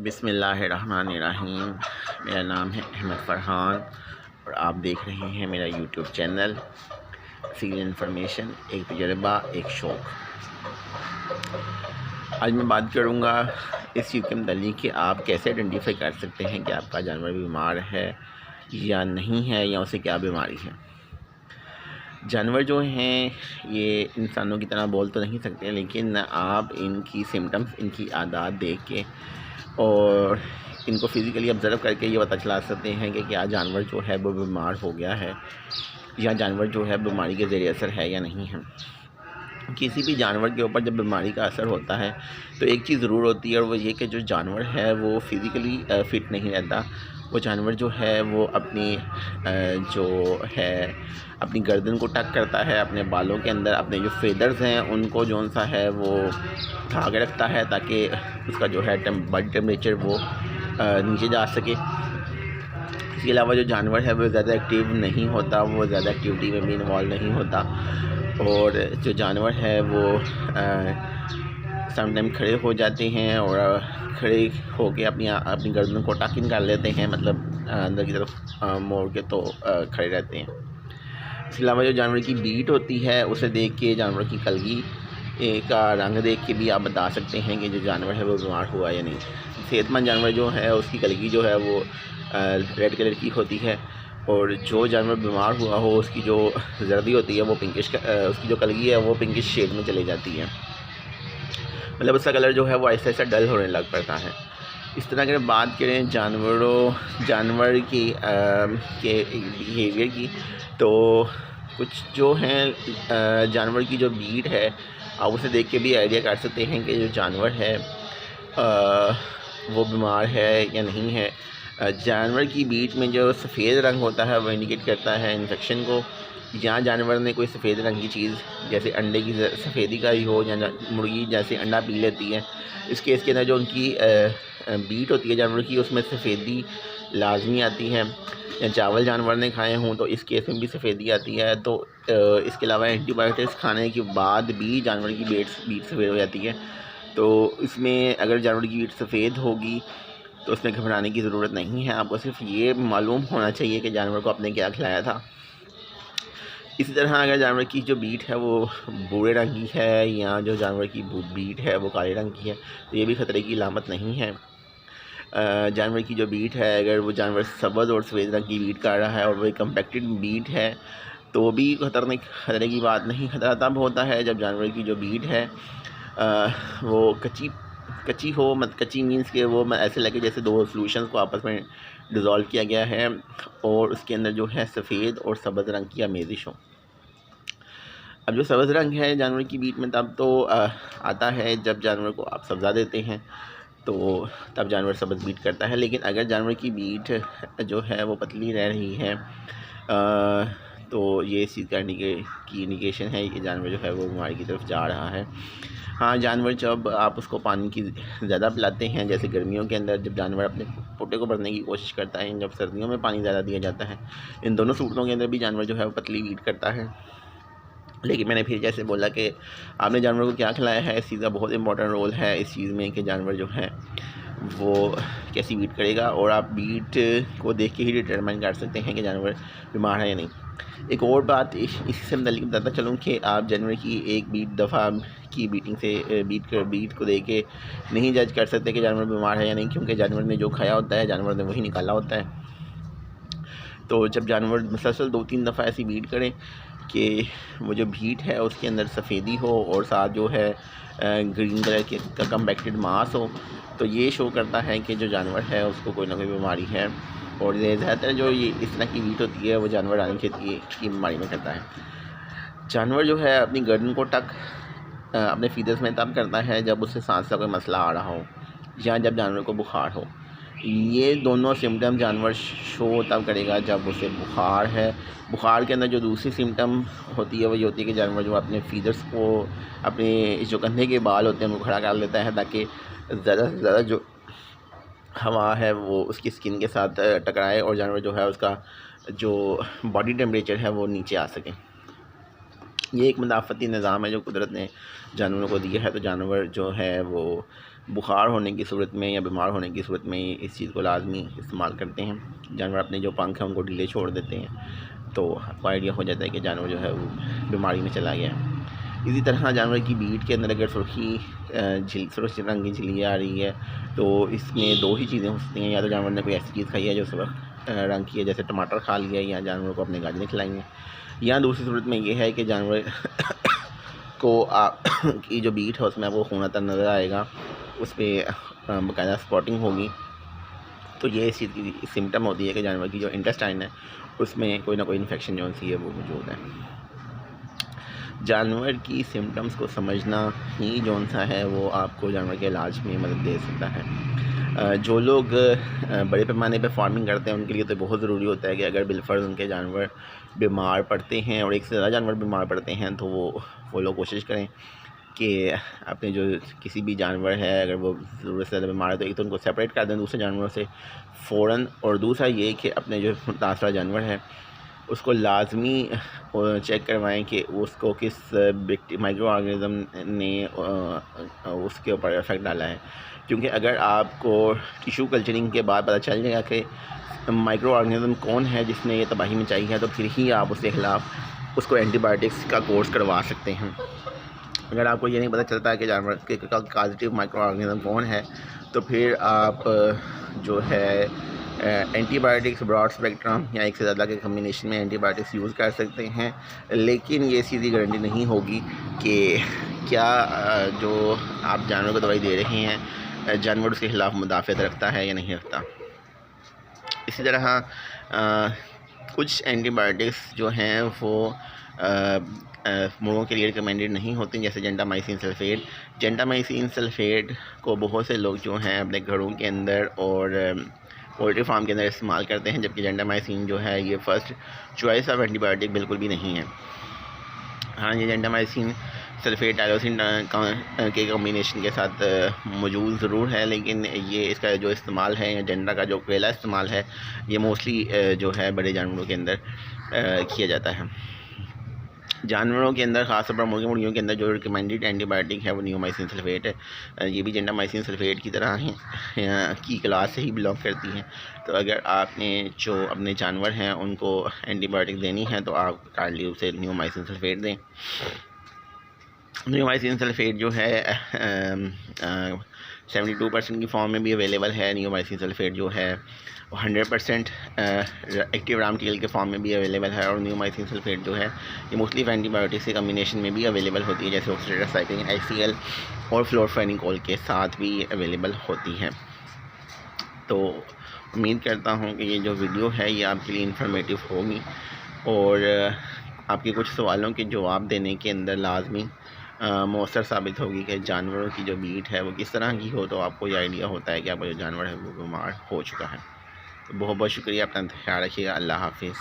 बिस्मिल्लाहिर्रहमानिर्रहीम। मेरा नाम है अहमद फ़रहान और आप देख रहे हैं मेरा यूट्यूब चैनल सीरियल इन्फॉर्मेशन। एक तजर्बा एक शौक़। आज मैं बात करूँगा इस चीज़ के मतलब कि आप कैसे आइडेंटिफाई कर सकते हैं कि आपका जानवर बीमार है या नहीं है, या उसे क्या बीमारी है। जानवर जो हैं ये इंसानों की तरह बोल तो नहीं सकते, लेकिन आप इनकी सिम्टम्स, इनकी आदत देख के और इनको फ़िज़िकली ऑब्ज़र्व करके ये पता चला सकते हैं कि क्या जानवर जो है वो बीमार हो गया है या जानवर जो है बीमारी के ज़रिए असर है या नहीं है। किसी भी जानवर के ऊपर जब बीमारी का असर होता है तो एक चीज़ ज़रूर होती है, और वो ये कि जो जानवर है वो फ़िज़िकली फ़िट नहीं रहता। वो जानवर जो है वो अपनी गर्दन को टक करता है, अपने बालों के अंदर अपने जो फेदर्स हैं उनको जौन सा है वो उठा के रखता है ताकि उसका जो है बॉडी टेम्परेचर वो नीचे जा सके। इसके अलावा जो जानवर है वो ज़्यादा एक्टिव नहीं होता, वो ज़्यादा एक्टिविटी में भी इन्वॉल्व नहीं होता। और जो जानवर है वो समटाइम खड़े हो जाते हैं और खड़े होके अपनी गर्दन को टक इन कर लेते हैं, मतलब अंदर की तरफ मोड़ के तो खड़े रहते हैं। इसके अलावा जो जानवर की बीट होती है उसे देख के, जानवर की कलगी का रंग देख के भी आप बता सकते हैं कि जो जानवर है वो बीमार हुआ या नहीं। सेहतमंद जानवर जो है उसकी कलगी जो है वो रेड कलर की होती है, और जो जानवर बीमार हुआ हो उसकी जो जर्दी होती है वो पिंकिश, उसकी जो कलगी है वो पिंकिश शेड में चली जाती है, मतलब उसका कलर जो है वो ऐसा डल होने लग पड़ता है। इस तरह अगर बात करें जानवर की के बिहेवियर की, तो कुछ जो हैं जानवर की जो ब्रीड है आप उसे देख के भी आइडिया कर सकते हैं कि जो जानवर है वो बीमार है या नहीं है। जानवर की बीट में जो सफ़ेद रंग होता है वो इंडिकेट करता है इन्फेक्शन को। जहाँ जानवर ने कोई सफ़ेद रंग की चीज़, जैसे अंडे की सफ़ेदी का ही हो, या मुर्गी जैसे अंडा पी लेती है, इस केस के अंदर जो उनकी बीट होती है जानवर की उसमें सफ़ेदी लाजमी आती है। या चावल जानवर ने खाए हों तो इस केस में भी सफ़ेदी आती है। तो इसके अलावा एंटीबायोटिक्स खाने के बाद भी जानवर की बीट सफ़ेद हो जाती है। तो इसमें अगर जानवर की बीट सफ़ेद होगी तो उसमें घबराने की ज़रूरत नहीं है। आपको सिर्फ ये मालूम होना चाहिए कि जानवर को आपने क्या खिलाया था। इसी तरह अगर जानवर की जो बीट है वो भूरे रंग की है या जो जानवर की बीट है वो काले रंग की है, तो ये भी ख़तरे की अलामत नहीं है। जानवर की जो बीट है, अगर वो जानवर सब्ज़ और सफ़ेद रंग की बीट कर रहा है और वो एक कम्पैक्टेड बीट है तो भी खतरे की बात नहीं। खतरा तब होता है जब जानवर की जो बीट है वो कच्ची हो। कच्ची मीन्स के वो ऐसे लगे जैसे दो सॉल्यूशंस को आपस में डिज़ोल्व किया गया है और उसके अंदर जो है सफ़ेद और सब्ज़ रंग की आमेज़िश हो। अब जो सब्ज़ रंग है जानवर की बीट में तब तो आता है जब जानवर को आप सब्ज़ा देते हैं, तो तब जानवर सब्ज़ बीट करता है। लेकिन अगर जानवर की बीट जो है वो पतली रह रही है तो ये इस चीज़ का इंडिकेशन है कि जानवर जो है वो बीमारी की तरफ जा रहा है। हाँ, जानवर जब आप उसको पानी की ज़्यादा पिलाते हैं, जैसे गर्मियों के अंदर जब जानवर अपने पोटे को भरने की कोशिश करता है, जब सर्दियों में पानी ज़्यादा दिया जाता है, इन दोनों सूरतों के अंदर भी जानवर जो है वो पतली बीट करता है। लेकिन मैंने फिर जैसे बोला कि आपने जानवर को क्या खिलाया है, इस चीज़ का बहुत इंपॉर्टेंट रोल है इस चीज़ में कि जानवर जो है वो कैसी बीट करेगा, और आप बीट को देख के ही डिटरमाइन कर सकते हैं कि जानवर बीमार है या नहीं। एक और बात इससे मतलब बताता चलूँ कि आप जानवर की एक दफ़ा की बीटिंग से बीट को देख के नहीं जज कर सकते कि जानवर बीमार है या नहीं, क्योंकि जानवर ने जो खाया होता है जानवर ने वही निकाला होता है। तो जब जानवर मुसलसल 2-3 दफ़ा ऐसी बीट करें कि वो जो बीट है उसके अंदर सफ़ेदी हो और साथ जो है ग्रीन कलर का कम्पैक्टेड मास हो, तो ये शो करता है कि जो जानवर है उसको कोई ना कोई बीमारी है। और ज़्यादातर जो ये इस तरह की बीट होती है वो जानवर रानी खेती की बीमारी में करता है। जानवर जो है अपनी गर्दन को टक अपने फीदर्स में तब करता है जब उससे सांस का कोई मसला आ रहा हो या जब जानवर को बुखार हो। ये दोनों सिम्टम जानवर शो तब करेगा जब उसे बुखार है। बुखार के अंदर जो दूसरी सिम्टम होती है वो ये होती है कि जानवर जो अपने फीदर्स को, अपने जो कंधे के बाल होते हैं उनको खड़ा कर लेता है ताकि ज़्यादा से ज़्यादा जो हवा है वो उसकी स्किन के साथ टकराए और जानवर जो है उसका जो बॉडी टेम्परेचर है वो नीचे आ सके। ये एक मदाफ़ती निज़ाम है जो कुदरत ने जानवरों को दिया है। तो जानवर जो है वो बुखार होने की सूरत में या बीमार होने की सूरत में इस चीज़ को लाजमी इस्तेमाल करते हैं। जानवर अपने जो पंख हैं उनको ढीले छोड़ देते हैं, तो आपको आइडिया हो जाता है कि जानवर जो है वो बीमारी में चला गया है। इसी तरह जानवर की बीट के अंदर अगर सुर्खी रंग की झिल्ली आ रही है, तो इसमें दो ही चीज़ें हो सकती हैं। या तो जानवर ने कोई ऐसी चीज़ खाई है जो सुर्ख रंग की है, जैसे टमाटर खा लिया, या जानवर को अपने गाजरें खिलाई हैं। या दूसरी सूरत में ये है कि जानवर को की जो बीट है उसमें आपको खून आता नज़र आएगा, उस पर बाकायदा स्पॉटिंग होगी। तो ये इस चीज़ की सिम्टम होती है कि जानवर की जो इंटेस्टाइन है उसमें कोई ना कोई इन्फेक्शन जो सी है वो मौजूद है। जानवर की सिम्टम्स को समझना ही जौन सा है वो आपको जानवर के इलाज में मदद दे सकता है। जो लोग बड़े पैमाने पे फार्मिंग करते हैं उनके लिए तो बहुत ज़रूरी होता है कि अगर बिलफर्ज उनके जानवर बीमार पड़ते हैं और एक से ज़्यादा जानवर बीमार पड़ते हैं, तो वो लोग कोशिश करें कि अपने जो किसी भी जानवर है अगर वो ज़रूरत से ज़्यादा बीमार है तो एक तो उनको सेपरेट कर दें दूसरे जानवरों से फ़ौरन, और दूसरा ये कि अपने जो मुतासरा जानवर है उसको लाजमी चेक करवाएं कि उसको किस माइक्रो ऑर्गेनिज़म ने उसके ऊपर इफ़ेक्ट डाला है। क्योंकि अगर आपको टिश्यू कल्चरिंग के बाद पता चल जाएगा कि माइक्रो ऑर्गेनिज़म कौन है जिसने ये तबाही मचाई है, तो फिर ही आप उसके ख़िलाफ़ उसको एंटीबायोटिक्स का कोर्स करवा सकते हैं। अगर आपको ये नहीं पता चलता है कि जानवर के पॉजिटिव माइक्रो ऑर्गेनिज़म कौन है, तो फिर आप जो है एंटीबायोटिक्स ब्रॉड स्पेक्ट्रम या एक से ज़्यादा के कम्बिनेशन में एंटीबायोटिक्स यूज़ कर सकते हैं। लेकिन ये सीधी गारंटी नहीं होगी कि क्या जो आप जानवर को दवाई दे रहे हैं जानवर उसके ख़िलाफ़ मुदाफ़त रखता है या नहीं रखता। इसी तरह कुछ एंटीबायोटिक्स जो हैं वो मुर्गों के लिए रिकमेंडेड नहीं होती, जैसे जेंटामाइसिन सल्फ़ेट। जेंटामाइसिन सल्फ़ेट को बहुत से लोग जो हैं अपने घरों के अंदर और पोल्ट्री फार्म के अंदर इस्तेमाल करते हैं, जबकि जेंटामाइसिन जो है ये फ़र्स्ट चॉइस ऑफ एंटीबायोटिक बिल्कुल भी नहीं है। हाँ, ये जेंटामाइसिन सल्फ़ेट टायरोसिन के कॉम्बिनेशन के साथ मौजूद ज़रूर है, लेकिन ये इसका जो इस्तेमाल है या जेंडा का जो पहला इस्तेमाल है ये मोस्टली जो है बड़े जानवरों के अंदर किया जाता है। जानवरों के अंदर ख़ासतौर पर मुर्गियों के अंदर जो रिकमेंडेड एंटीबायोटिक है वो नियोमाइसिन सल्फ़ेट है। ये भी जेंटामाइसिन सल्फ़ेट की तरह ही की क्लास से ही बिलोंग करती हैं। तो अगर आपने जो अपने जानवर हैं उनको एंटीबायोटिक देनी है तो आप काइंडली उसे नियोमाइसिन सल्फ़ेट दें। नियोमाइसिन सल्फ़ेट जो है 72% की फॉर्म में भी अवेलेबल है। नियोमाइसिन सल्फ़ेट जो है 100% एक्टिव राम टीएल के फॉर्म में भी अवेलेबल है। और नियोमाइसिन सल्फ़ेट जो है ये मुख्तलिफ एंटीबायोटिक्स के कम्बिनेशन में भी अवेलेबल होती है, जैसे ऑक्सीट्रासाइक्लिन ICL और फ्लोरफेनिकोल के साथ भी अवेलेबल होती है। तो उम्मीद करता हूँ कि ये जो वीडियो है ये आपके लिए इंफॉर्मेटिव होगी और आपके कुछ सवालों के जवाब देने के अंदर लाजमी मौसर साबित होगी कि जानवरों की जो बीट है वो किस तरह की हो, तो आपको ये आइडिया होता है कि आपका जो जानवर है वो बीमार हो चुका है। तो बहुत बहुत शुक्रिया, अपना ख्याल रखिएगा। अल्लाह हाफिज़।